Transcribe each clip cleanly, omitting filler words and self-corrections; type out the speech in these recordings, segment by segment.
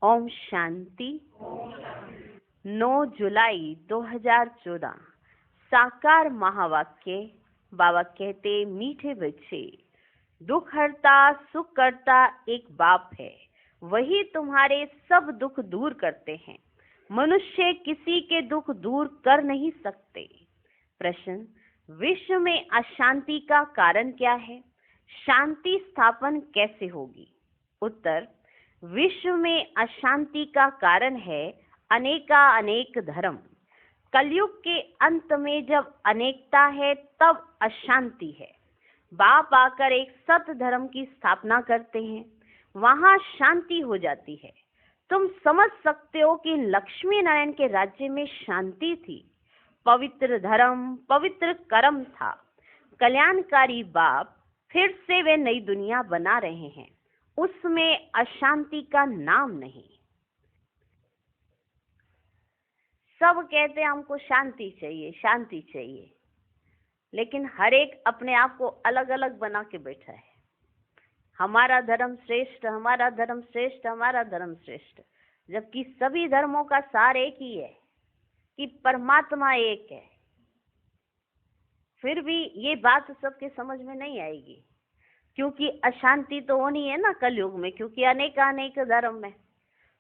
ओम शांति। 9 जुलाई 2014। साकार महावाक्य। बाबा कहते, मीठे बच्चे, दुख हरता सुख करता एक बाप है, वही तुम्हारे सब दुख दूर करते हैं। मनुष्य किसी के दुख दूर कर नहीं सकते। प्रश्न, विश्व में अशांति का कारण क्या है? शांति स्थापन कैसे होगी? उत्तर, विश्व में अशांति का कारण है अनेक धर्म। कलयुग के अंत में जब अनेकता है तब अशांति है। बाप आकर एक सत धर्म की स्थापना करते हैं, वहां शांति हो जाती है। तुम समझ सकते हो कि लक्ष्मी नारायण के राज्य में शांति थी, पवित्र धर्म, पवित्र कर्म था। कल्याणकारी बाप फिर से वे नई दुनिया बना रहे हैं, उसमें अशांति का नाम नहीं। सब कहते हैं हमको शांति चाहिए, शांति चाहिए, लेकिन हर एक अपने आप को अलग अलग बना के बैठा है। हमारा धर्म श्रेष्ठ, हमारा धर्म श्रेष्ठ, हमारा धर्म श्रेष्ठ, जबकि सभी धर्मों का सार एक ही है कि परमात्मा एक है। फिर भी ये बात सबके समझ में नहीं आएगी, क्योंकि अशांति तो होनी है ना कलयुग में, क्योंकि अनेक धर्म है।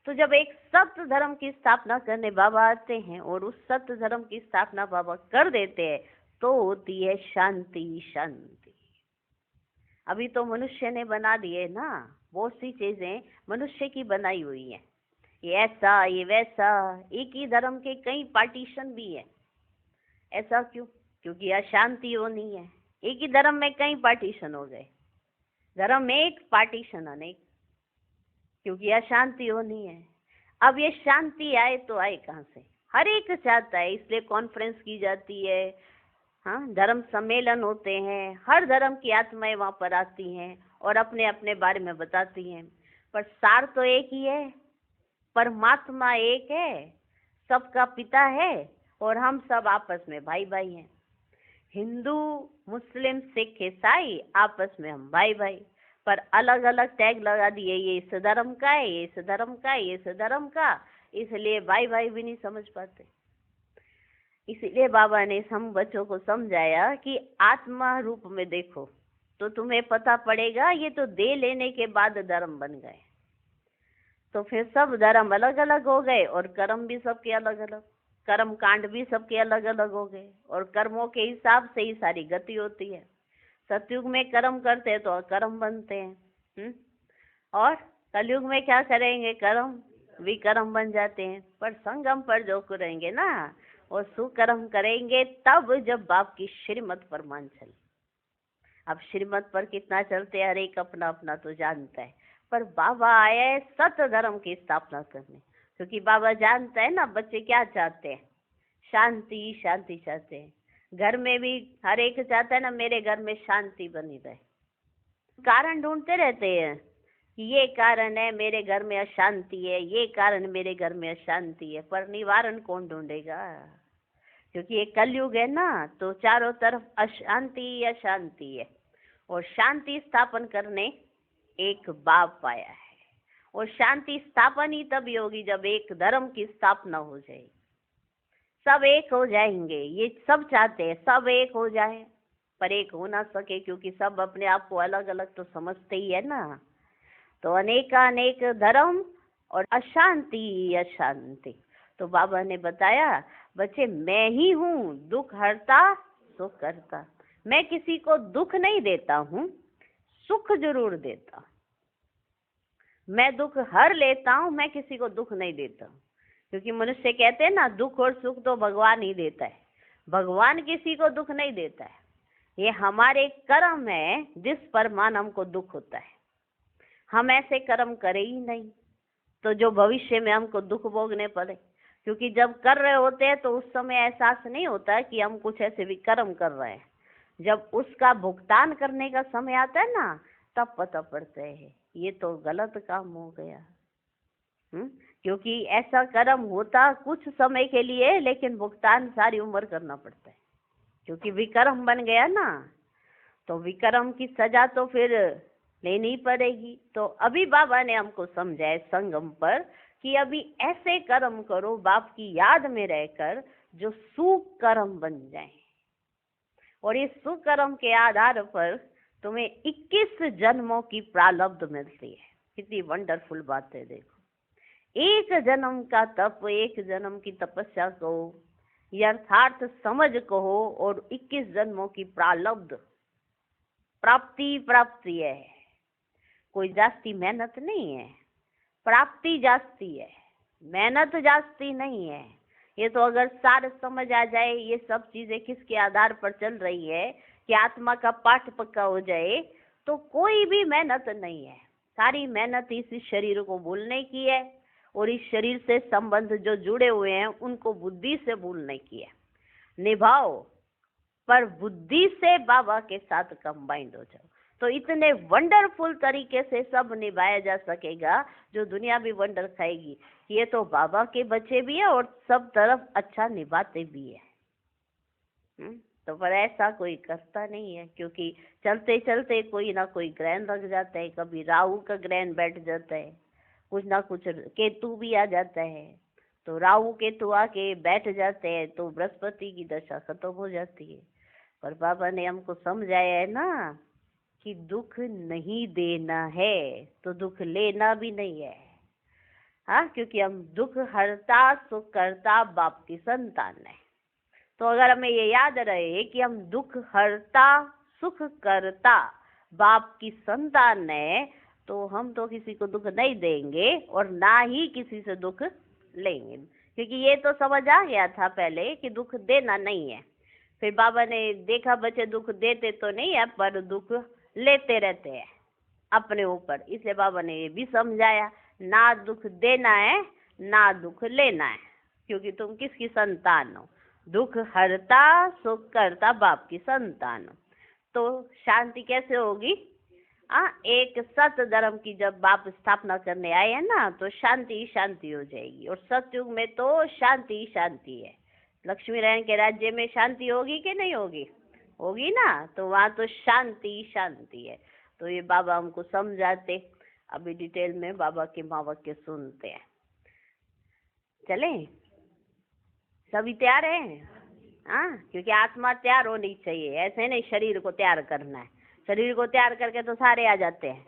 तो जब एक सत्य धर्म की स्थापना करने बाबा आते हैं और उस सत्य धर्म की स्थापना बाबा कर देते हैं, तो होती है शांति। शांति अभी तो मनुष्य ने बना दिए ना, बहुत सी चीजें मनुष्य की बनाई हुई है, ये ऐसा ये वैसा, एक ही धर्म के कई पार्टीशन भी है। ऐसा क्यों? क्योंकि अशांति होनी है। एक ही धर्म में कई पार्टीशन हो गए, धर्म में एक, पार्टीशन अनेक, क्योंकि अशांति होनी है। अब ये शांति आए तो आए कहाँ से? हर एक चाहता है, इसलिए कॉन्फ्रेंस की जाती है, हाँ, धर्म सम्मेलन होते हैं, हर धर्म की आत्माएं वहां पर आती हैं और अपने अपने बारे में बताती हैं, पर सार तो एक ही है। परमात्मा एक है, सबका पिता है, और हम सब आपस में भाई भाई हैं। हिंदू, मुस्लिम, सिख, ईसाई, आपस में हम भाई भाई, पर अलग अलग टैग लगा दिए, ये इस धर्म का है, ये इस धर्म का, ये इस धर्म का, इसलिए भाई भाई भी नहीं समझ पाते। इसलिए बाबा ने हम बच्चों को समझाया कि आत्मा रूप में देखो तो तुम्हें पता पड़ेगा, ये तो दे लेने के बाद धर्म बन गए। तो फिर सब धर्म अलग अलग हो गए और कर्म भी सबके अलग अलग, कर्म कांड भी सबके अलग अलग हो गए, और कर्मों के हिसाब से ही सारी गति होती है। सतयुग में कर्म करते हैं तो कर्म बनते हैं, और कलयुग में क्या करेंगे? कर्म विकर्म बन जाते हैं। पर संगम पर जो करेंगे ना, और सुकर्म करेंगे, तब जब बाप की श्रीमत पर मान चले। अब श्रीमत पर कितना चलते, हर एक अपना अपना तो जानता है, पर बाबा आया है सत्य धर्म की स्थापना करने, क्योंकि बाबा जानता है ना बच्चे क्या चाहते हैं, शांति। शांति चाहते हैं। घर में भी हर एक चाहता है ना, मेरे घर में शांति बनी रहे। कारण ढूंढते रहते हैं कि ये कारण है मेरे घर में अशांति है, ये कारण मेरे घर में अशांति है, पर निवारण कौन ढूंढेगा? क्योंकि ये कलयुग है ना, तो चारों तरफ अशांति अशांति है, और शांति स्थापन करने एक बाप आया है। और शांति स्थापन ही तभी होगी जब एक धर्म की स्थापना हो जाएगी, सब एक हो जाएंगे। ये सब चाहते हैं सब एक हो जाए, पर एक हो ना सके, क्योंकि सब अपने आप को अलग अलग तो समझते ही है ना। तो अनेक धर्म और अशांति अशांति। तो बाबा ने बताया, बच्चे मैं ही हूँ दुख हरता सुख करता। मैं किसी को दुख नहीं देता हूँ, सुख जरूर देता। मैं दुख हर लेता हूँ, मैं किसी को दुख नहीं देता हूँ। क्योंकि मनुष्य कहते हैं ना, दुख और सुख तो भगवान ही देता है, भगवान किसी को दुख नहीं देता है। ये हमारे कर्म है जिस पर मान हमको दुख होता है। हम ऐसे कर्म करे ही नहीं तो जो भविष्य में हमको दुख भोगने पड़े, क्योंकि जब कर रहे होते हैं तो उस समय एहसास नहीं होता है कि हम कुछ ऐसे विकर्म कर रहे हैं। जब उसका भुगतान करने का समय आता है ना, तब पता पड़ता है ये तो गलत काम हो गया। क्योंकि ऐसा कर्म होता कुछ समय के लिए, लेकिन भुगतान सारी उम्र करना पड़ता है, क्योंकि विकर्म बन गया ना। तो विकर्म की सजा तो फिर लेनी पड़ेगी। तो अभी बाबा ने हमको समझाया संगम पर कि अभी ऐसे कर्म करो बाप की याद में रहकर जो सुकर्म बन जाए, और इस सुकर्म के आधार पर तुम्हें 21 जन्मों की प्रारब्ध मिलती है। कितनी वंडरफुल बात है। देखो, एक जन्म का तप, एक जन्म की तपस्या कहो, यथार्थ समझ कहो, और 21 जन्मों की प्रारब्ध प्राप्ति है। कोई जास्ती मेहनत नहीं है, प्राप्ति जास्ती है, मेहनत जास्ती नहीं है। ये तो अगर सार समझ आ जाए ये सब चीजें किसके आधार पर चल रही है, कि आत्मा का पाठ पक्का हो जाए, तो कोई भी मेहनत नहीं है। सारी मेहनत इस शरीर को भूलने की है, और इस शरीर से संबंध जो जुड़े हुए हैं उनको बुद्धि से भूलने की है। निभाओ, पर बुद्धि से बाबा के साथ कंबाइंड हो जाओ, तो इतने वंडरफुल तरीके से सब निभाया जा सकेगा, जो दुनिया भी वंडर खाएगी। ये तो बाबा के बच्चे भी है और सब तरफ अच्छा निभाते भी है। तो पर ऐसा कोई करता नहीं है, क्योंकि चलते चलते कोई ना कोई ग्रहण लग जाता है। कभी राहु का ग्रहण बैठ जाता है, कुछ ना कुछ केतु भी आ जाता है, तो राहु केतु आके बैठ जाते हैं, तो बृहस्पति की दशा खत्म हो जाती है। पर बाबा ने हमको समझाया है ना कि दुख नहीं देना है तो दुख लेना भी नहीं है। हाँ, क्योंकि हम दुख हरता सुख करता बाप की संतान है। तो अगर हमें ये याद रहे कि हम दुख हरता सुख करता बाप की संतान है, तो हम तो किसी को दुख नहीं देंगे और ना ही किसी से दुख लेंगे, क्योंकि ये तो समझ आ गया था पहले कि दुख देना नहीं है। फिर बाबा ने देखा बच्चे दुख देते तो नहीं है, पर दुख लेते रहते हैं अपने ऊपर, इसलिए बाबा ने ये भी समझाया, ना दुख देना है ना दुख लेना है, क्योंकि तुम किसकी संतान हो, दुख हरता सुख करता बाप की संतान हो। तो शांति कैसे होगी? एक सत धर्म की जब बाप स्थापना करने आए हैं ना, तो शांति शांति हो जाएगी। और सतयुग में तो शांति शांति है। लक्ष्मी नारायण के राज्य में शांति होगी कि नहीं होगी? होगी ना, तो वहाँ तो शांति शांति है। तो ये बाबा हमको समझाते, अभी डिटेल में बाबा के महावाक्य सुनते हैं। चले, सभी तैयार हैं? हाँ, क्योंकि आत्मा तैयार होनी चाहिए, ऐसे नहीं शरीर को तैयार करना है। शरीर को तैयार करके तो सारे आ जाते हैं।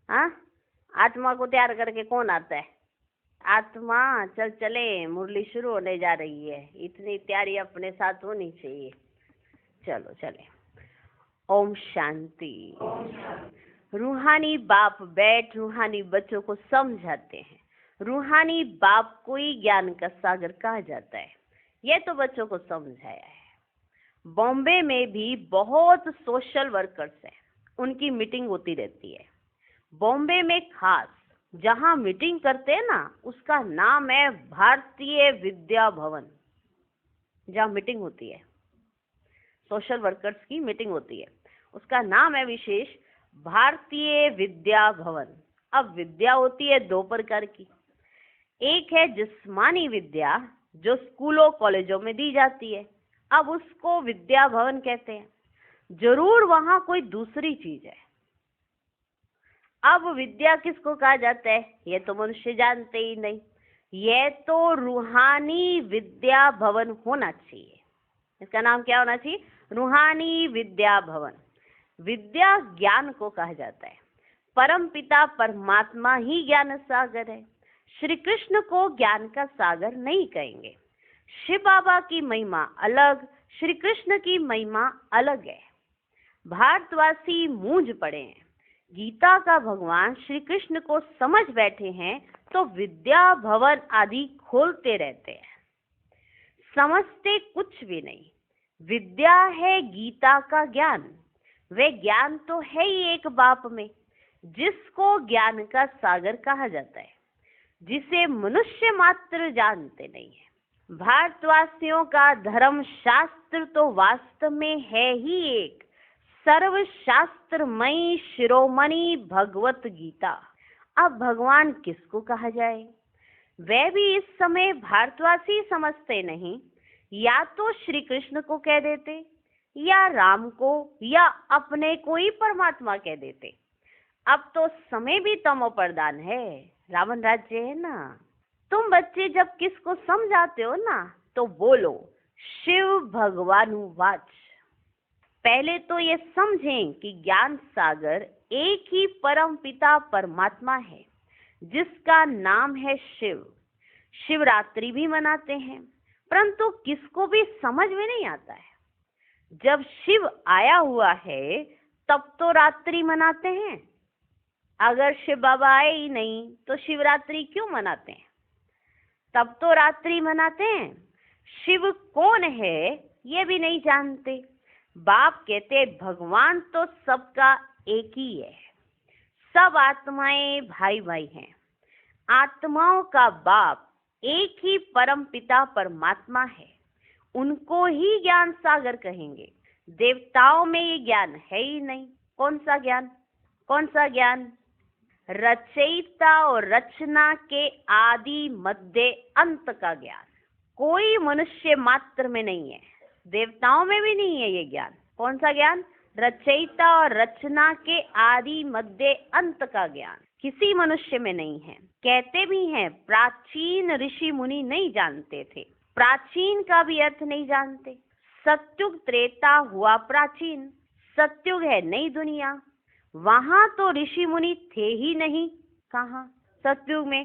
हाँ, आत्मा को तैयार करके कौन आता है? आत्मा। चल चले, मुरली शुरू होने जा रही है, इतनी तैयारी अपने साथ होनी चाहिए। चलो चले। ओम शांति। रूहानी बाप बैठ रूहानी बच्चों को समझाते हैं। रूहानी बाप को ही ज्ञान का सागर कहा जाता है, ये तो बच्चों को समझाया है। बॉम्बे में भी बहुत सोशल वर्कर्स हैं, उनकी मीटिंग होती रहती है। बॉम्बे में खास जहाँ मीटिंग करते हैं ना, उसका नाम है भारतीय विद्या भवन। जहाँ मीटिंग होती है, सोशल वर्कर्स की मीटिंग होती है, उसका नाम है विशेष भारतीय विद्या भवन। अब विद्या होती है दो प्रकार की, एक है जिस्मानी विद्या जो स्कूलों कॉलेजों में दी जाती है, अब उसको विद्या भवन कहते हैं। जरूर वहां कोई दूसरी चीज है। अब विद्या किसको कहा जाता है ये तो मनुष्य जानते ही नहीं, ये तो रूहानी विद्या भवन होना चाहिए। इसका नाम क्या होना चाहिए? रूहानी विद्या भवन। विद्या ज्ञान को कहा जाता है। परम पिता परमात्मा ही ज्ञान सागर है, श्री कृष्ण को ज्ञान का सागर नहीं कहेंगे। शिव बाबा की महिमा अलग, श्री कृष्ण की महिमा अलग है। भारतवासी मूंझ पड़े हैं, गीता का भगवान श्री कृष्ण को समझ बैठे हैं तो विद्या भवन आदि खोलते रहते हैं, समझते कुछ भी नहीं। विद्या है गीता का ज्ञान, वे ज्ञान तो है ही एक बाप में, जिसको ज्ञान का सागर कहा जाता है, जिसे मनुष्य मात्र जानते नहीं है। भारतवासियों का धर्म शास्त्र तो वास्तव में है ही एक सर्वशास्त्रमयी शिरोमणि भगवत गीता। अब भगवान किसको कहा जाए? वह भी इस समय भारतवासी समझते नहीं, या तो श्री कृष्ण को कह देते, या राम को, या अपने को ही परमात्मा कह देते। अब तो समय भी तमो प्रधान है, रावण राज्य है ना, तुम बच्चे जब किसको समझाते हो ना तो बोलो शिव भगवानुवाच। पहले तो ये समझें कि ज्ञान सागर एक ही परम पिता परमात्मा है जिसका नाम है शिव। शिवरात्रि भी मनाते हैं, परंतु किसको भी समझ में नहीं आता है। जब शिव आया हुआ है तब तो रात्रि मनाते हैं। अगर शिव बाबा आए ही नहीं तो शिवरात्रि क्यों मनाते हैं? तब तो रात्रि मनाते हैं। शिव कौन है ये भी नहीं जानते। बाप कहते भगवान तो सबका एक ही है, सब आत्माएं भाई भाई हैं। आत्माओं का बाप एक ही परम पिता परमात्मा है, उनको ही ज्ञान सागर कहेंगे। देवताओं में ये ज्ञान है ही नहीं। कौन सा ज्ञान? कौन सा ज्ञान? रचयिता और रचना के आदि मध्य अंत का ज्ञान कोई मनुष्य मात्र में नहीं है, देवताओं में भी नहीं है ये ज्ञान। कौन सा ज्ञान? रचयिता और रचना के आदि मध्य अंत का ज्ञान किसी मनुष्य में नहीं है। कहते भी हैं प्राचीन ऋषि मुनि नहीं जानते थे। प्राचीन का भी अर्थ नहीं जानते। सत्युग त्रेता हुआ प्राचीन, सत्युग है नई दुनिया। वहां तो ऋषि मुनि थे ही नहीं। कहाँ? सत्युग में।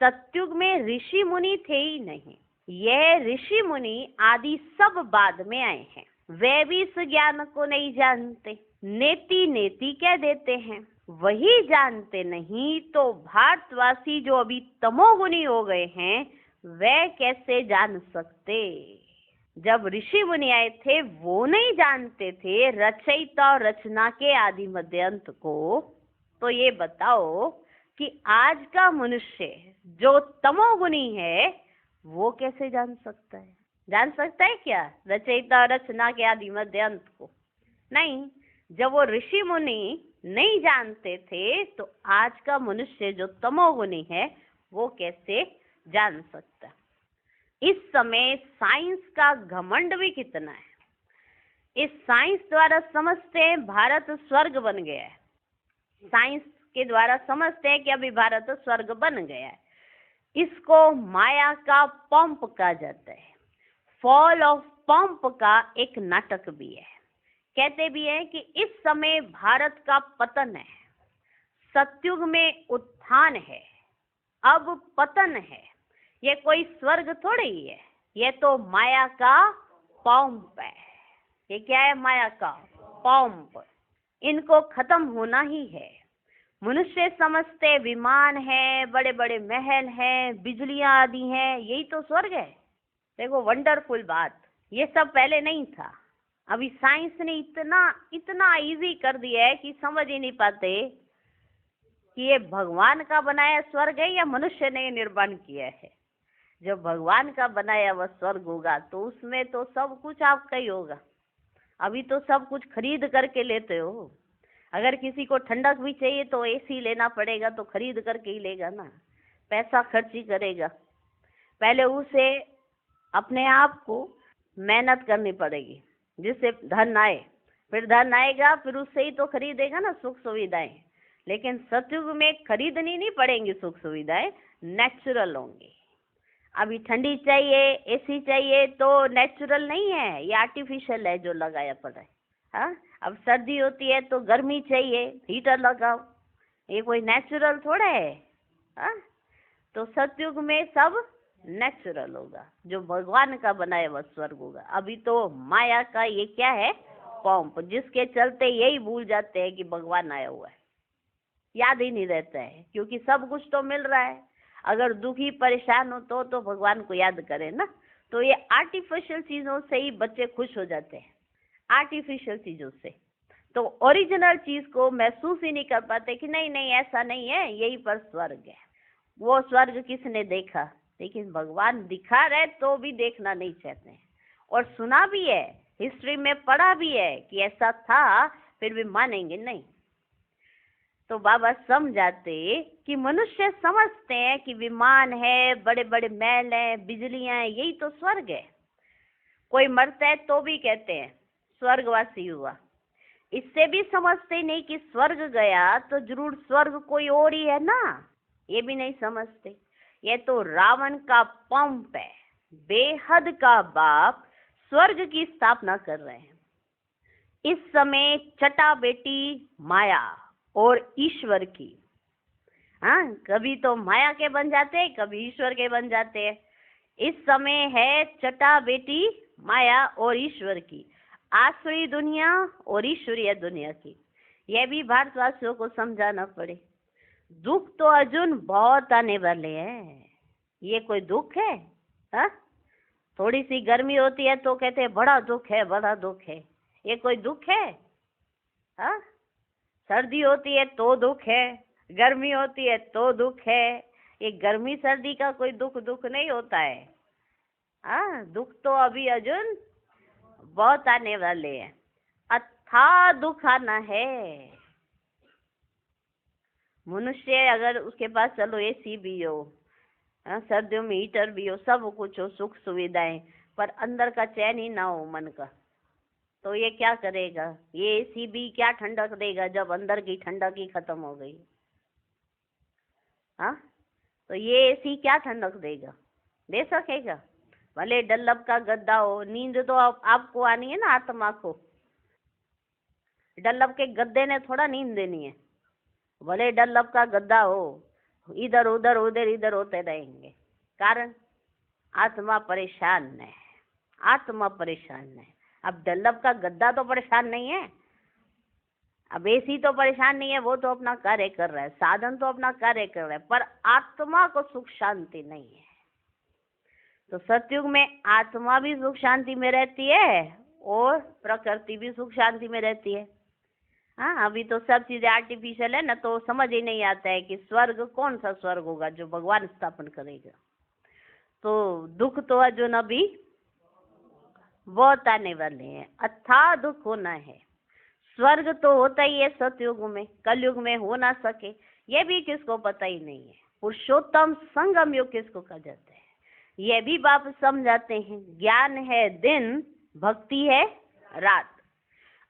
सत्युग में ऋषि मुनि थे ही नहीं। यह ऋषि मुनि आदि सब बाद में आए हैं। वे भी इस ज्ञान को नहीं जानते, नेति नेति कह देते हैं। वही जानते नहीं तो भारतवासी जो अभी तमोगुनी हो गए हैं वे कैसे जान सकते? जब ऋषि मुनि आए थे वो नहीं जानते थे रचयिता और रचना के आदि मध्य अंत को। तो ये बताओ कि आज का मनुष्य जो तमोगुनी है वो कैसे जान सकता है? जान सकता है क्या रचयिता और रचना के आदि मध्य अंत को? नहीं। जब वो ऋषि मुनि नहीं जानते थे तो आज का मनुष्य जो तमोगुनी है वो कैसे जान सकता? इस समय साइंस का घमंड भी कितना है। इस साइंस द्वारा समझते हैं भारत स्वर्ग बन गया है। साइंस के द्वारा समझते हैं कि अभी भारत स्वर्ग बन गया है। इसको माया का पंप कहा जाता है। फॉल ऑफ पंप का एक नाटक भी है। कहते भी हैं कि इस समय भारत का पतन है, सतयुग में उत्थान है, अब पतन है। ये कोई स्वर्ग थोड़ी ही है, ये तो माया का पंप है। ये क्या है? माया का पंप। इनको खत्म होना ही है। मनुष्य समझते विमान है, बड़े बड़े महल हैं, बिजलियां आदि हैं, यही तो स्वर्ग है। देखो वंडरफुल बात, ये सब पहले नहीं था। अभी साइंस ने इतना इजी कर दिया है कि समझ ही नहीं पाते कि ये भगवान का बनाया स्वर्ग है या मनुष्य ने निर्माण किया है। जब भगवान का बनाया वह स्वर्ग होगा तो उसमें तो सब कुछ आपका ही होगा। अभी तो सब कुछ खरीद करके लेते हो। अगर किसी को ठंडक भी चाहिए तो एसी लेना पड़ेगा, तो खरीद करके ही लेगा ना, पैसा खर्च ही करेगा। पहले उसे अपने आप को मेहनत करनी पड़ेगी जिससे धन आए, फिर धन आएगा, फिर उससे ही तो खरीदेगा ना सुख सुविधाएं। लेकिन सतयुग में खरीदनी नहीं पड़ेंगी सुख सुविधाएं, नेचुरल होंगी। अभी ठंडी चाहिए, एसी चाहिए तो नेचुरल नहीं है, ये आर्टिफिशियल है जो लगाया पड़ा है। हाँ, अब सर्दी होती है तो गर्मी चाहिए, हीटर लगाओ, ये कोई नेचुरल थोड़ा है। हाँ, तो सतयुग में सब नेचुरल होगा, जो भगवान का बनाया हुआ स्वर्ग होगा। अभी तो माया का ये क्या है? पंप, जिसके चलते यही भूल जाते हैं कि भगवान आया हुआ है, याद ही नहीं रहता है, क्योंकि सब कुछ तो मिल रहा है। अगर दुखी परेशान हो तो भगवान को याद करें ना। तो ये आर्टिफिशियल चीजों से ही बच्चे खुश हो जाते हैं, आर्टिफिशियल चीजों से। तो ओरिजिनल चीज को महसूस ही नहीं कर पाते कि नहीं नहीं ऐसा नहीं है, यही पर स्वर्ग है। वो स्वर्ग किसने देखा? लेकिन भगवान दिखा रहे तो भी देखना नहीं चाहते हैं। और सुना भी है, हिस्ट्री में पढ़ा भी है कि ऐसा था, फिर भी मानेंगे नहीं। तो बाबा समझाते कि मनुष्य समझते हैं कि विमान है, बड़े बड़े महल हैं, बिजलियां हैं, यही तो स्वर्ग है। कोई मरता है तो भी कहते हैं स्वर्गवासी हुआ। इससे भी समझते नहीं कि स्वर्ग गया तो जरूर स्वर्ग कोई और ही है ना, ये भी नहीं समझते। ये तो रावण का पंप है, बेहद का बाप स्वर्ग की स्थापना कर रहे हैं। इस समय चटा बेटी माया और ईश्वर की। हाँ, कभी तो माया के बन जाते हैं, कभी ईश्वर के बन जाते हैं। इस समय है चटा बेटी माया और ईश्वर की, आसुरी दुनिया और ईश्वरीय दुनिया की। यह भी भारतवासियों को समझाना पड़े। दुख तो अर्जुन बहुत आने वाले हैं। ये कोई दुख है? हा? थोड़ी सी गर्मी होती है तो कहते हैं बड़ा दुख है, बड़ा दुख है। ये कोई दुख है? हा? सर्दी होती है तो दुख है, गर्मी होती है तो दुख है। ये गर्मी सर्दी का कोई दुख नहीं होता है। हाँ, दुख तो अभी अर्जुन बहुत आने वाले हैं। अथाह दुख आना है। मनुष्य अगर उसके पास चलो एसी भी हो, सर्दियों में हीटर भी हो, सब कुछ हो, सुख सुविधाएं, पर अंदर का चैन ही ना हो मन का, तो ये क्या करेगा? ये एसी भी क्या ठंडक देगा जब अंदर की ठंडक ही खत्म हो गई? हाँ, तो ये एसी क्या ठंडक देगा? दे सकेगा? भले डल्लब का गद्दा हो, नींद तो आपको आनी है ना, आत्मा को। डल्लब के गद्दे ने थोड़ा नींद देनी है। भले डल्लब का गद्दा हो, इधर उधर उधर इधर होते रहेंगे। कारण आत्मा परेशान है, आत्मा परेशान है। अब डल्लब का गद्दा तो परेशान नहीं है, अब एसी तो परेशान नहीं है, वो तो अपना कार्य कर रहा है, साधन तो अपना कार्य कर रहा है, पर आत्मा को सुख शांति नहीं है। तो सतयुग में आत्मा भी सुख शांति में रहती है और प्रकृति भी सुख शांति में रहती है। हाँ, अभी तो सब चीजें आर्टिफिशियल है ना, तो समझ ही नहीं आता है कि स्वर्ग कौन सा स्वर्ग होगा जो भगवान स्थापन करेगा। तो दुख तो अर्जुन अभी बहुत आने वाले हैं, अथाह दुख होना है। स्वर्ग तो होता ही है सतयुग में, कलयुग में हो ना सके, ये भी किसको पता ही नहीं है। पुरुषोत्तम संगम युग किसको कहा जाता है, ये भी बाप समझाते हैं। ज्ञान है दिन, भक्ति है रात।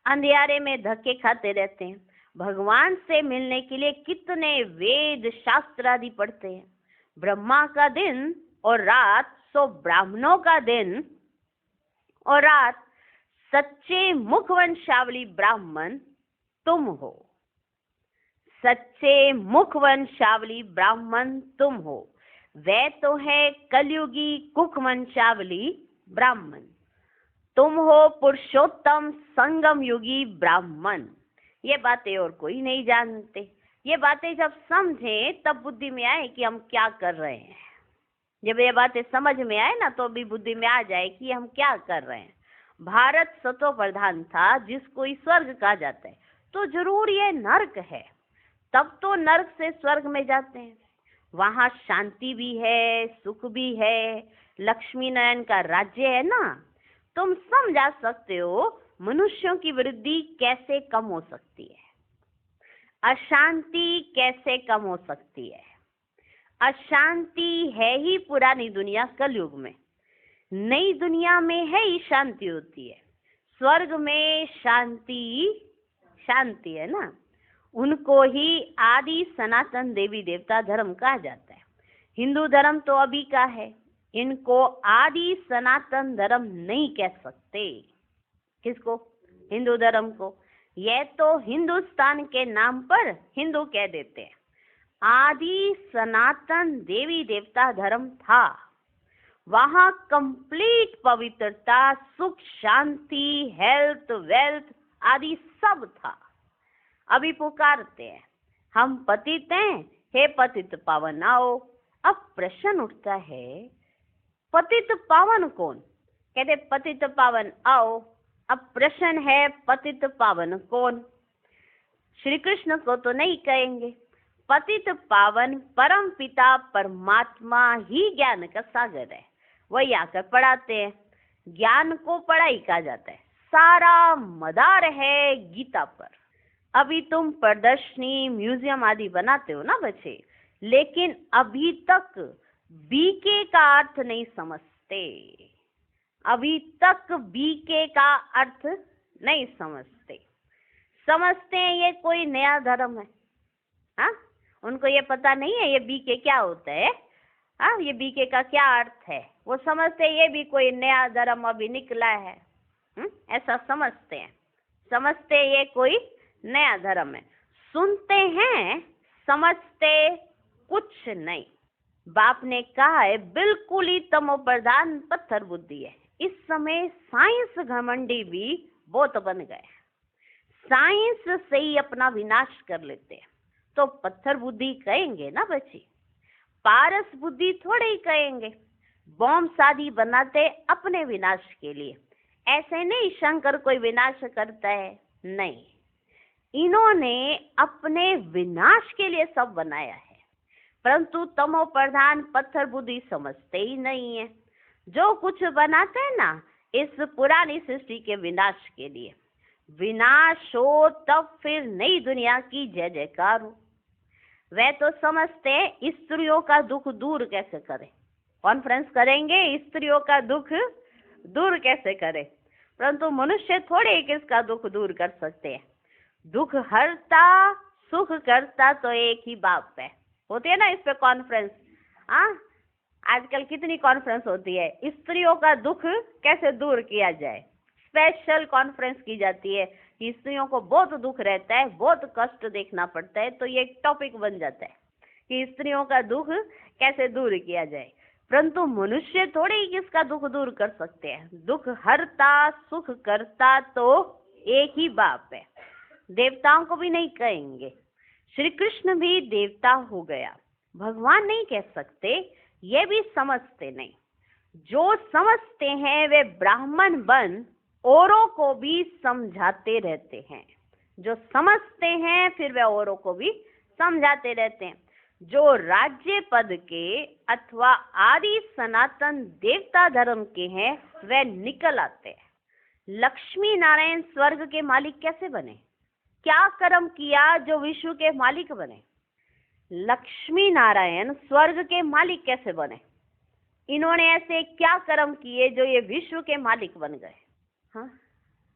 अंधियारे में धक्के खाते रहते हैं। भगवान से मिलने के लिए कितने वेद शास्त्र आदि पढ़ते हैं। ब्रह्मा का दिन और रात, सो ब्राह्मणों का दिन और रात। सच्चे मुखवंशावली ब्राह्मण तुम हो, सच्चे मुखवंशावली ब्राह्मण तुम हो। वे तो है कलयुगी कुखवंशावली ब्राह्मण, तुम हो पुरुषोत्तम संगम युगी ब्राह्मण। ये बातें और कोई नहीं जानते। ये बातें जब समझे तब बुद्धि में आए कि हम क्या कर रहे हैं। जब ये बातें समझ में आए ना, तो भी बुद्धि में आ जाए कि हम क्या कर रहे हैं। भारत सतो प्रधान था, जिसको स्वर्ग कहा जाता है, तो जरूर ये नर्क है। तब तो नर्क से स्वर्ग में जाते हैं, वहां शांति भी है, सुख भी है, लक्ष्मी नारायण का राज्य है ना। तुम समझा सकते हो मनुष्यों की वृद्धि कैसे कम हो सकती है, अशांति कैसे कम हो सकती है। अशांति है ही पुरानी दुनिया कलयुग में, नई दुनिया में है ही शांति होती है। स्वर्ग में शांति शांति है ना, उनको ही आदि सनातन देवी देवता धर्म कहा जाता है। हिंदू धर्म तो अभी का है, इनको आदि सनातन धर्म नहीं कह सकते। किसको? हिंदू धर्म को। यह तो हिंदुस्तान के नाम पर हिंदू कह देते हैं। आदि सनातन देवी देवता धर्म था, वहां कंप्लीट पवित्रता, सुख शांति, हेल्थ, वेल्थ आदि सब था। अभी पुकारते हैं हम पतित हैं, हे पतित पावन आओ। अब प्रश्न उठता है, पतित पावन कौन? कहते पतित पावन आओ। अब प्रश्न है, पतित पावन कौन? श्री कृष्ण को तो नहीं कहेंगे। पतित पावन परम पिता परमात्मा ही ज्ञान का सागर है, वही आकर पढ़ाते हैं। ज्ञान को पढ़ाई कहा जाता है, सारा मदार है गीता पर। अभी तुम प्रदर्शनी, म्यूजियम आदि बनाते हो ना बच्चे, लेकिन अभी तक बीके का अर्थ नहीं समझते। अभी तक बीके का अर्थ नहीं समझते। समझते हैं ये कोई नया धर्म है। हाँ, उनको ये पता नहीं है ये बीके क्या होता है। हाँ, ये बीके का क्या अर्थ है, वो समझते ये भी कोई नया धर्म अभी निकला है। ऐसा समझते हैं, समझते ये कोई नया धर्म है। सुनते हैं, समझते कुछ नहीं। बाप ने कहा है बिल्कुल ही तमो प्रधान पत्थर बुद्धि है। इस समय साइंस घमंडी भी बहुत बन गए, साइंस से ही अपना विनाश कर लेते हैं। तो पत्थर बुद्धि कहेंगे ना बच्ची, पारस बुद्धि थोड़े ही कहेंगे। बॉम्ब शादी बनाते अपने विनाश के लिए, ऐसे नहीं शंकर कोई विनाश करता है, नहीं, इन्होंने अपने विनाश के लिए सब बनाया है। परंतु तमो प्रधान पत्थर बुद्धि समझते ही नहीं है। जो कुछ बनाते हैं ना, इस पुरानी सृष्टि के विनाश के लिए। विनाश हो तब फिर नई दुनिया की जय जयकार हो। वे तो समझते हैं स्त्रियों का दुख दूर कैसे करें, कॉन्फ्रेंस करेंगे स्त्रियों का दुख दूर कैसे करें। परंतु मनुष्य थोड़े किसका दुख दूर कर सकते हैं। दुख हरता सुख करता तो एक ही बाप है। होती है ना इस पे कॉन्फ्रेंस, हाँ, आजकल कितनी कॉन्फ्रेंस होती है, स्त्रियों का दुख कैसे दूर किया जाए। स्पेशल कॉन्फ्रेंस की जाती है कि स्त्रियों को बहुत दुख रहता है, बहुत कष्ट देखना पड़ता है, तो ये एक टॉपिक बन जाता है कि स्त्रियों का दुख कैसे दूर किया जाए। परंतु मनुष्य थोड़े ही किसका दुख दूर कर सकते हैं। दुख हरता सुख करता तो एक ही बाप है। देवताओं को भी नहीं कहेंगे। श्री कृष्ण भी देवता हो गया, भगवान नहीं कह सकते, ये भी समझते नहीं। जो समझते हैं वे ब्राह्मण बन औरों को भी समझाते रहते हैं। जो समझते हैं फिर वे औरों को भी समझाते रहते हैं। जो राज्य पद के अथवा आदि सनातन देवता धर्म के हैं वे निकल आते हैं। लक्ष्मी नारायण स्वर्ग के मालिक कैसे बने, क्या कर्म किया जो विश्व के मालिक बने। लक्ष्मी नारायण स्वर्ग के मालिक कैसे बने, इन्होंने ऐसे क्या कर्म किए जो ये विश्व के मालिक बन गए। हाँ,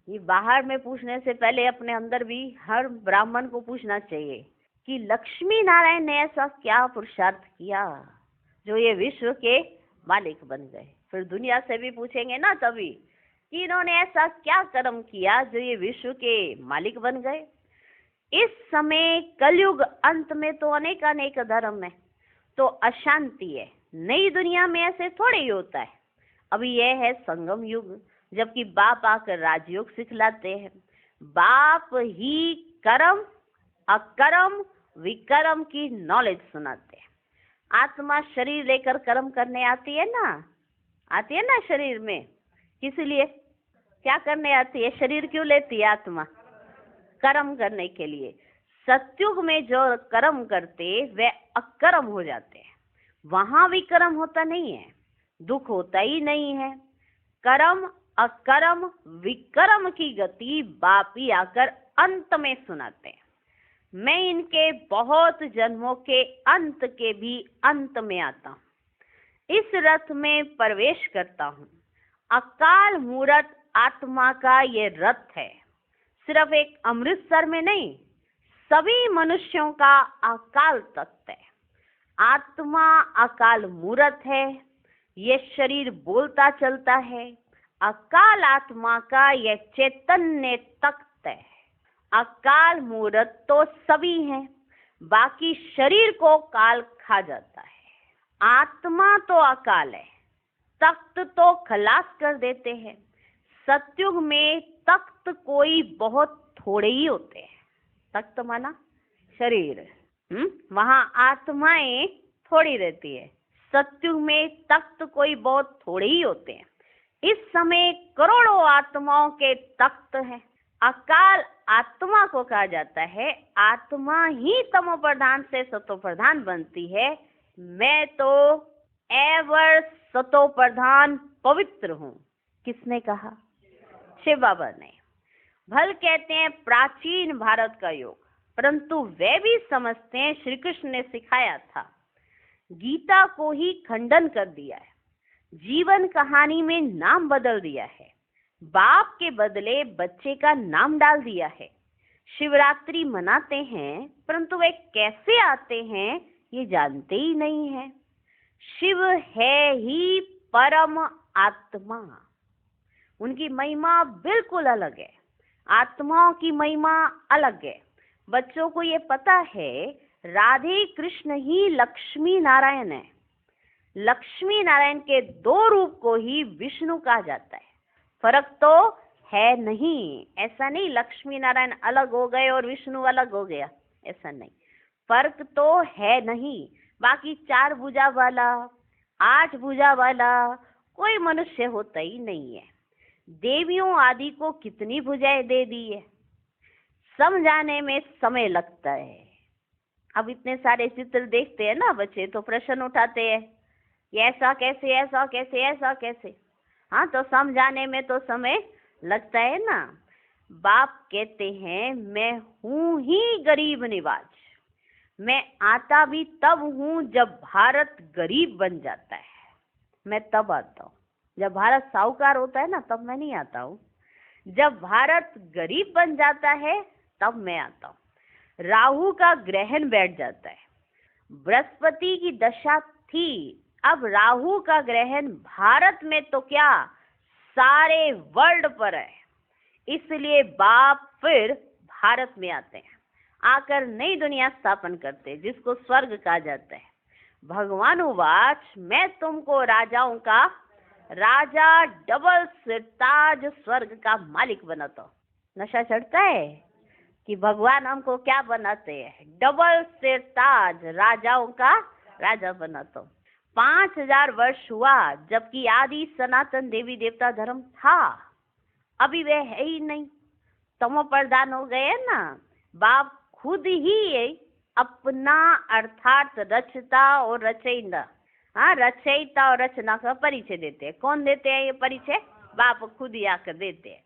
ये बाहर में पूछने से पहले अपने अंदर भी हर ब्राह्मण को पूछना चाहिए कि लक्ष्मी नारायण ने ऐसा क्या पुरुषार्थ किया जो ये विश्व के मालिक बन गए। फिर दुनिया से भी पूछेंगे ना तभी कि इन्होंने ऐसा क्या कर्म किया जो ये विश्व के मालिक बन गए। इस समय कलयुग अंत में तो अनेक अनेक धर्म है, तो अशांति है। नई दुनिया में ऐसे थोड़े ही होता है। अभी यह है संगम युग, जबकि बाप आकर राजयोग सिखलाते हैं। बाप ही कर्म अकर्म विकर्म की नॉलेज सुनाते हैं। आत्मा शरीर लेकर कर्म करने आती है ना शरीर में, किस लिए, क्या करने आती है, शरीर क्यों लेती है आत्मा, कर्म करने के लिए। सत्युग में जो कर्म करते वे अकर्म हो जाते हैं, वहां भी कर्म होता नहीं है, दुख होता ही नहीं है। कर्म अकर्म विकर्म की गति बाप ही आकर अंत में सुनाते हैं। मैं इनके बहुत जन्मों के अंत के भी अंत में आता हूँ, इस रथ में प्रवेश करता हूँ। अकाल मूरत आत्मा का ये रथ है। सिर्फ एक अमृतसर में नहीं, सभी मनुष्यों का अकाल तख्त है। आत्मा अकाल मूरत है, ये शरीर बोलता चलता है। अकाल आत्मा का यह चैतन्य तख्त है। अकाल मूरत तो सभी हैं, बाकी शरीर को काल खा जाता है। आत्मा तो अकाल है, तख्त तो खलास कर देते हैं। सत्युग में तख्त कोई बहुत थोड़े ही होते हैं। तख्त माना शरीर, वहां आत्माएं थोड़ी रहती है। सत्युग में तख्त कोई बहुत थोड़े ही होते हैं। इस समय करोड़ों आत्माओं के तख्त हैं। अकाल आत्मा को कहा जाता है। आत्मा ही तमो प्रधान से सतो प्रधान बनती है। मैं तो एवर सतो प्रधान पवित्र हूँ। किसने कहा? शिव बाबा ने। भल कहते हैं प्राचीन भारत का योग, परंतु वे भी समझते हैं श्री कृष्ण ने सिखाया था। गीता को ही खंडन कर दिया है, जीवन कहानी में नाम बदल दिया है, बाप के बदले बच्चे का नाम डाल दिया है। शिवरात्रि मनाते हैं, परंतु वे कैसे आते हैं ये जानते ही नहीं है। शिव है ही परम आत्मा। उनकी महिमा बिल्कुल अलग है, आत्माओं की महिमा अलग है। बच्चों को ये पता है राधे कृष्ण ही लक्ष्मी नारायण है। लक्ष्मी नारायण के दो रूप को ही विष्णु कहा जाता है। फर्क तो है नहीं, ऐसा नहीं लक्ष्मी नारायण अलग हो गए और विष्णु अलग हो गया, ऐसा नहीं, फर्क तो है नहीं। बाकी 4 भुजा वाला 8 भुजा वाला कोई मनुष्य होता ही नहीं है। देवियों आदि को कितनी भुजाएं दे दी है, समझाने में समय लगता है। अब इतने सारे चित्र देखते हैं ना बच्चे तो प्रश्न उठाते हैं, ये ऐसा कैसे, ऐसा कैसे, ऐसा कैसे। हाँ, तो समझाने में तो समय लगता है ना। बाप कहते हैं मैं हूं ही गरीब निवाज, मैं आता भी तब हूं जब भारत गरीब बन जाता है, मैं तब आता हूँ। जब भारत साहूकार होता है ना तब मैं नहीं आता हूँ, जब भारत गरीब बन जाता है तब मैं आता हूँ। राहु का ग्रहण बैठ जाता है, बृहस्पति की दशा थी, अब राहु का ग्रहण भारत में तो क्या सारे वर्ल्ड पर है, इसलिए बाप फिर भारत में आते हैं, आकर नई दुनिया स्थापन करते हैं जिसको स्वर्ग कहा जाता है। भगवान उवाच मैं तुमको राजाओं का राजा डबल सिरताज स्वर्ग का मालिक बनाता हूँ। नशा चढ़ता है कि भगवान हमको क्या बनाते हैं, डबल सिरताज राजाओं का राजा बनाता हूँ। 5000 वर्ष हुआ जबकि आदि सनातन देवी देवता धर्म था, अभी वह है ही नहीं, तमो प्रधान हो गए ना। बाप खुद ही अपना अर्थात रचता और रचयिता, हाँ, रचयिता और रचना का परिचय देते हैं। कौन देते हैं ये परिचय? बाप खुद ही आकर देते हैं।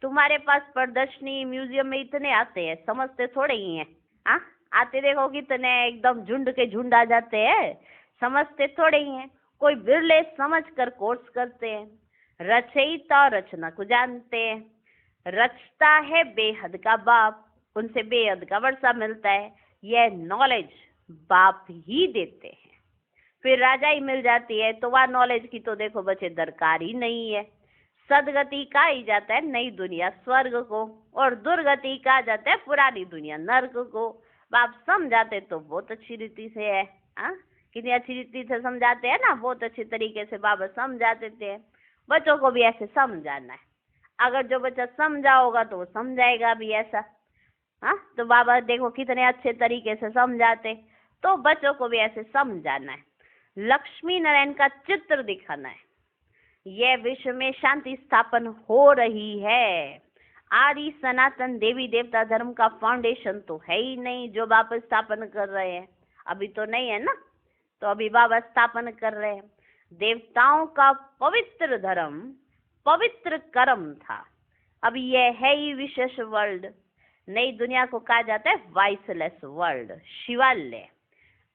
तुम्हारे पास प्रदर्शनी म्यूजियम में इतने आते हैं, समझते थोड़े ही हैं। हाँ, आते देखो कितने एकदम झुंड के झुंड आ जाते हैं, समझते थोड़े ही हैं। कोई बिरले समझ कर कोर्स करते हैं। रचयिता और रचना को जानते हैं। रचता है बेहद का बाप, उनसे बेहद का वर्षा मिलता है, यह नॉलेज बाप ही देते हैं। फिर राजा ही मिल जाती है तो वह नॉलेज की तो देखो बच्चे दरकार ही नहीं है। सदगति कहा ही जाता है नई दुनिया स्वर्ग को, और दुर्गति कहा जाता है पुरानी दुनिया नर्क को। बाप समझाते तो बहुत अच्छी रीति से है, हाँ, कितनी अच्छी रीति से समझाते हैं ना, बहुत अच्छी तरीके से बाबा समझा देते हैं। बच्चों को भी ऐसे समझाना है, अगर जो बच्चा समझा होगा तो वो समझाएगा भी ऐसा। हाँ, तो बाबा देखो कितने अच्छे तरीके से समझाते, तो बच्चों को भी ऐसे समझाना है। लक्ष्मी नारायण का चित्र दिखाना है, यह विश्व में शांति स्थापन हो रही है। आदि सनातन देवी देवता धर्म का फाउंडेशन तो है ही नहीं जो बाबा स्थापन कर रहे हैं, अभी तो नहीं है ना, तो अभी बाबा स्थापन कर रहे हैं। देवताओं का पवित्र धर्म पवित्र कर्म था, अब यह है ही विशेष वर्ल्ड। नई दुनिया को कहा जाता है वाइसलेस वर्ल्ड, शिवालय।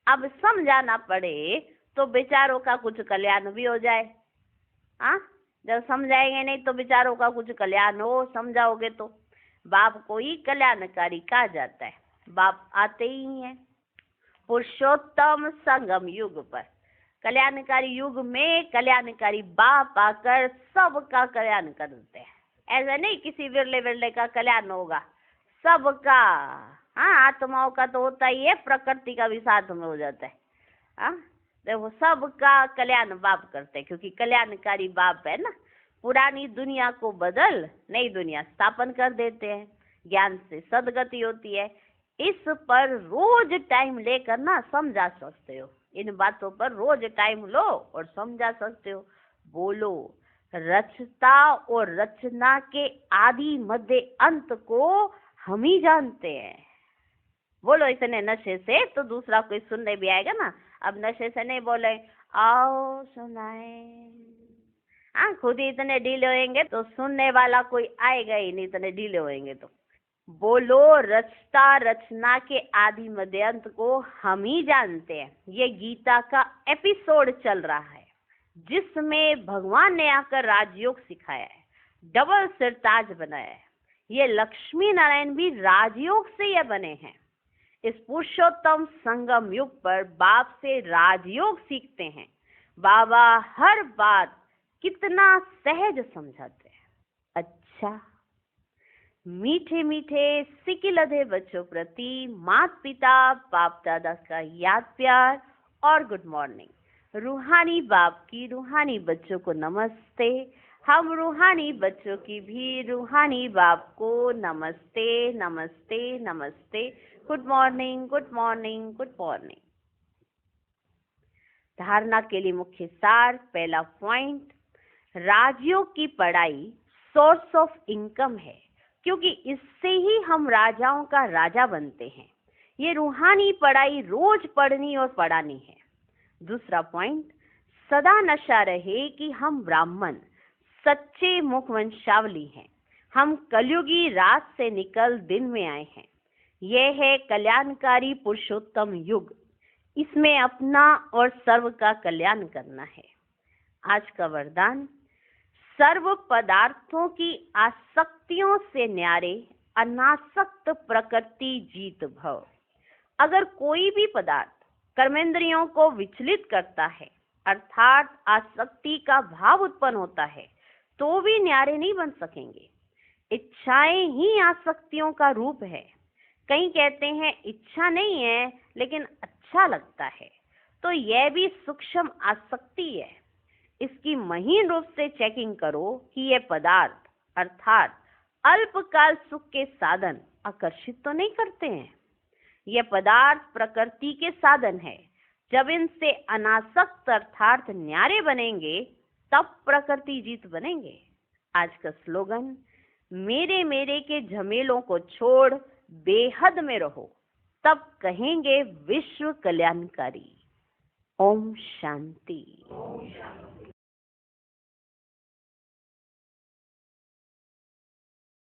अब समझाना पड़े तो बेचारों का कुछ कल्याण भी हो जाए। हाँ, जब समझाएंगे नहीं तो बेचारों का कुछ कल्याण हो, समझाओगे तो। बाप को ही कल्याणकारी कहा जाता है, बाप आते ही हैं पुरुषोत्तम संगम युग पर। कल्याणकारी युग में कल्याणकारी बाप आकर सबका कल्याण करते हैं। ऐसा नहीं किसी विरले विरले का कल्याण होगा, सबका। हाँ, आत्माओं का तो होता ही है, प्रकृति का भी साथ में हो जाता है। हाँ, देखो सबका कल्याण बाप करते हैं क्योंकि कल्याणकारी बाप है ना। पुरानी दुनिया को बदल नई दुनिया स्थापन कर देते हैं, ज्ञान से सदगति होती है। इस पर रोज टाइम लेकर ना समझा सकते हो, इन बातों पर रोज टाइम लो और समझा सकते हो। बोलो, रचता और रचना के आदि मध्य अंत को हम ही जानते हैं। बोलो इतने नशे से तो दूसरा कोई सुनने भी आएगा ना। अब नशे से नहीं बोले आओ सुनाए, हाँ, खुद ही इतने ढीले होंगे तो सुनने वाला कोई आएगा ही नहीं, इतने ढीले होंगे तो। बोलो, रचता रचना के आदि मध्य अंत को हम ही जानते हैं। ये गीता का एपिसोड चल रहा है जिसमें भगवान ने आकर राजयोग सिखाया है, डबल सिरताज बनाया है। ये लक्ष्मी नारायण भी राजयोग से ये बने हैं। इस पुरुषोत्तम संगम युग पर बाप से राजयोग सीखते हैं, बाबा हर बात कितना सहज समझाते हैं। अच्छा, मीठे मीठे सिकिलधे बच्चों प्रति माता पिता बाप दादा का याद प्यार और गुड मॉर्निंग। रूहानी बाप की रूहानी बच्चों को नमस्ते। हम रूहानी बच्चों की भी रूहानी बाप को नमस्ते नमस्ते नमस्ते। Good morning good morning good morning. धारणा के लिए मुख्य सार। पहला पॉइंट, राजयोग की पढ़ाई सोर्स ऑफ इनकम है, क्योंकि इससे ही हम राजाओं का राजा बनते हैं। ये रूहानी पढ़ाई रोज पढ़नी और पढ़ानी है। दूसरा पॉइंट, सदा नशा रहे कि हम ब्राह्मण सच्चे मुखवंशावली हैं। हम कलयुगी रात से निकल दिन में आए हैं। यह है कल्याणकारी पुरुषोत्तम युग। इसमें अपना और सर्व का कल्याण करना है। आज का वरदान, सर्व पदार्थों की आसक्तियों से न्यारे अनासक्त प्रकृति जीत भव। अगर कोई भी पदार्थ कर्मेंद्रियों को विचलित करता है, अर्थात आसक्ति का भाव उत्पन्न होता है, तो भी न्यारे नहीं बन सकेंगे। इच्छाएं ही आसक्तियों का रूप है। कई कहते हैं इच्छा नहीं है लेकिन अच्छा लगता है, तो यह भी सूक्ष्म आसक्ति है। इसकी महीन रूप से चेकिंग करो कि यह पदार्थ अर्थात अल्पकाल सुख के साधन आकर्षित तो नहीं करते हैं। यह पदार्थ प्रकृति के साधन है। जब इनसे अनासक्त अर्थात न्यारे बनेंगे, तब प्रकृति जीत बनेंगे। आज का स्लोगन, मेरे मेरे के झमेलों को छोड़ बेहद में रहो, तब कहेंगे विश्व कल्याणकारी। ओम शांति।